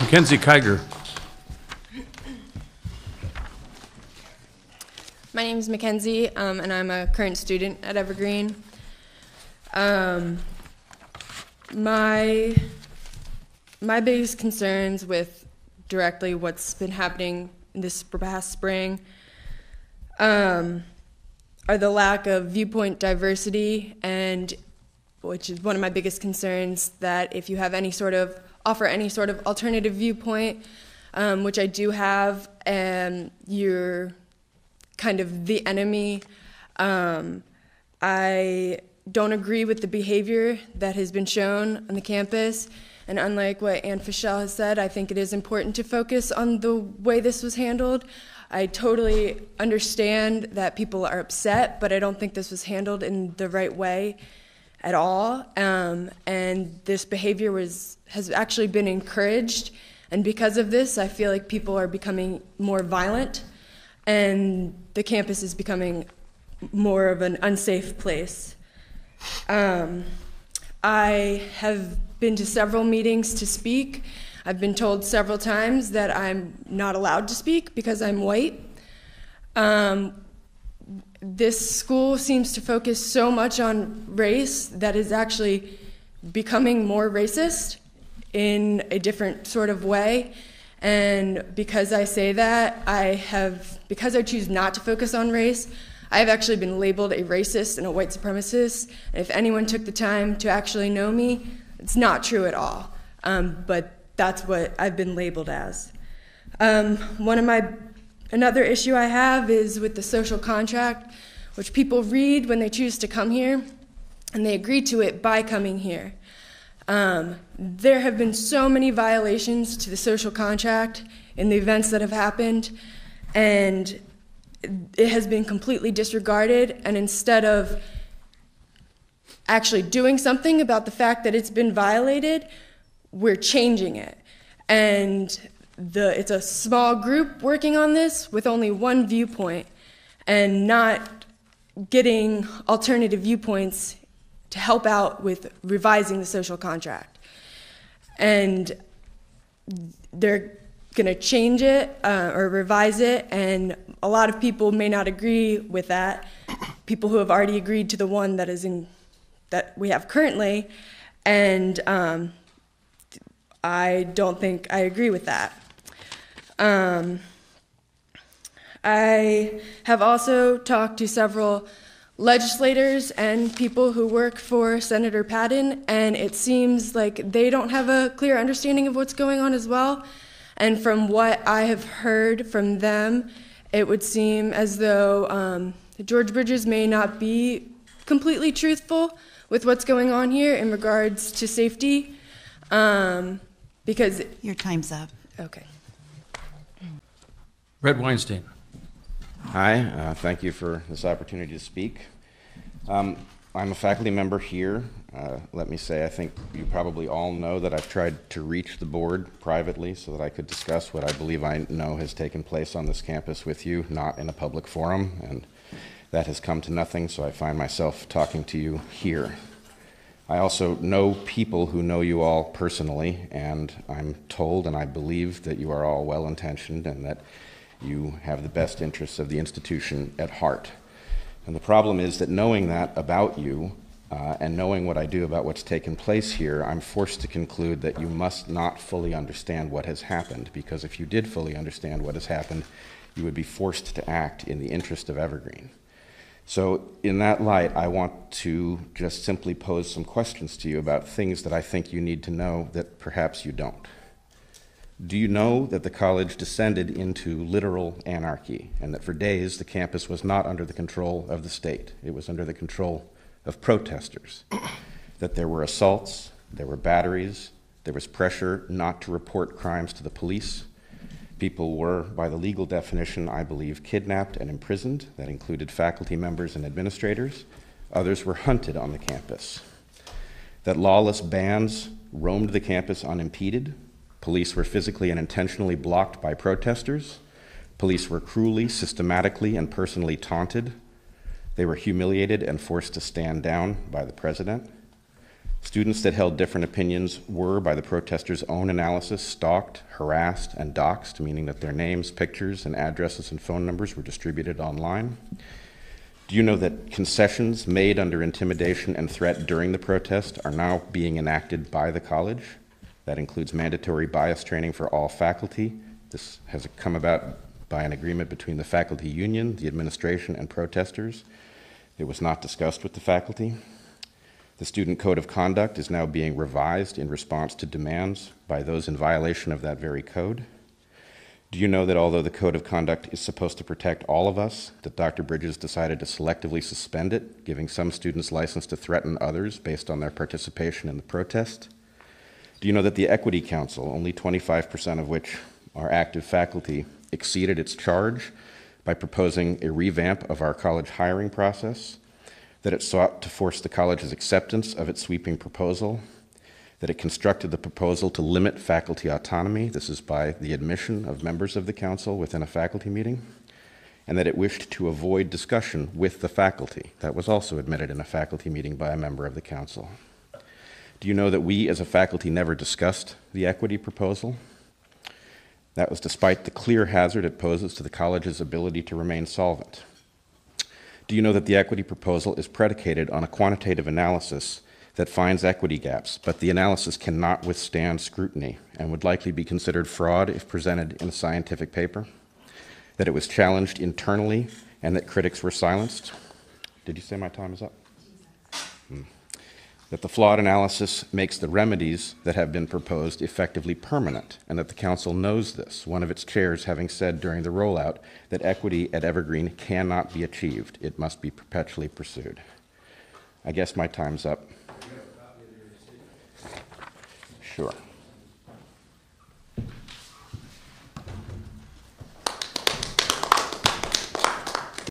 Mackenzie Kiger. My name is Mackenzie, and I'm a current student at Evergreen. My biggest concerns with directly what's been happening in this past spring are the lack of viewpoint diversity, and which is one of my biggest concerns, that if you have offer any sort of alternative viewpoint, which I do have, and you're kind of the enemy. I don't agree with the behavior that has been shown on the campus, and unlike what Ann Fischel has said, I think it is important to focus on the way this was handled. I totally understand that people are upset, but I don't think this was handled in the right way at all, and this behavior has actually been encouraged, and because of this, I feel like people are becoming more violent, and the campus is becoming more of an unsafe place. I have been to several meetings to speak. I've been told several times that I'm not allowed to speak because I'm white. This school seems to focus so much on race that is actually becoming more racist in a different sort of way. And because I say that, because I choose not to focus on race, I have actually been labeled a racist and a white supremacist. And if anyone took the time to actually know me, it's not true at all. But that's what I've been labeled as. Another issue I have is with the social contract, which people read when they choose to come here, and they agree to it by coming here. There have been so many violations to the social contract in the events that have happened, and it has been completely disregarded, and instead of actually doing something about the fact that it's been violated, we're changing it. And it's a small group working on this with only one viewpoint and not getting alternative viewpoints to help out with revising the social contract. And they're going to change it or revise it, and a lot of people may not agree with that, people who have already agreed to the one that we have currently, and I don't think I agree with that. I have also talked to several legislators and people who work for Senator Patton, and it seems like they don't have a clear understanding of what's going on as well. And from what I have heard from them, it would seem as though George Bridges may not be completely truthful with what's going on here in regards to safety, because... Your time's up. Okay. Red Weinstein. Hi, thank you for this opportunity to speak. I'm a faculty member here. Let me say, I think you probably all know that I've tried to reach the board privately so that I could discuss what I believe I know has taken place on this campus with you, not in a public forum, and that has come to nothing, so I find myself talking to you here. I also know people who know you all personally, and I'm told and I believe that you are all well-intentioned and that you have the best interests of the institution at heart. And the problem is that knowing that about you and knowing what I do about what's taken place here, I'm forced to conclude that you must not fully understand what has happened, because if you did fully understand what has happened, you would be forced to act in the interest of Evergreen. So in that light, I want to just simply pose some questions to you about things that I think you need to know that perhaps you don't. Do you know that the college descended into literal anarchy, and that for days the campus was not under the control of the state? It was under the control of protesters, that there were assaults, there were batteries, there was pressure not to report crimes to the police. People were, by the legal definition, I believe, kidnapped and imprisoned. That included faculty members and administrators. Others were hunted on the campus. That lawless bands roamed the campus unimpeded. Police were physically and intentionally blocked by protesters. Police were cruelly, systematically, and personally taunted. They were humiliated and forced to stand down by the president. Students that held different opinions were, by the protesters' own analysis, stalked, harassed, and doxxed, meaning that their names, pictures, and addresses and phone numbers were distributed online. Do you know that concessions made under intimidation and threat during the protest are now being enacted by the college? That includes mandatory bias training for all faculty. This has come about by an agreement between the faculty union, the administration, and protesters. It was not discussed with the faculty. The student code of conduct is now being revised in response to demands by those in violation of that very code. Do you know that although the code of conduct is supposed to protect all of us, that Dr. Bridges decided to selectively suspend it, giving some students license to threaten others based on their participation in the protest? Do you know that the Equity Council, only 25% of which are active faculty, exceeded its charge by proposing a revamp of our college hiring process, that it sought to force the college's acceptance of its sweeping proposal, that it constructed the proposal to limit faculty autonomy, this is by the admission of members of the council within a faculty meeting, and that it wished to avoid discussion with the faculty. That was also admitted in a faculty meeting by a member of the council. Do you know that we as a faculty never discussed the equity proposal? That was despite the clear hazard it poses to the college's ability to remain solvent. Do you know that the equity proposal is predicated on a quantitative analysis that finds equity gaps, but the analysis cannot withstand scrutiny and would likely be considered fraud if presented in a scientific paper? That it was challenged internally and that critics were silenced? Did you say my time is up? That the flawed analysis makes the remedies that have been proposed effectively permanent, and that the council knows this, one of its chairs having said during the rollout that equity at Evergreen cannot be achieved. It must be perpetually pursued. I guess my time's up. Sure.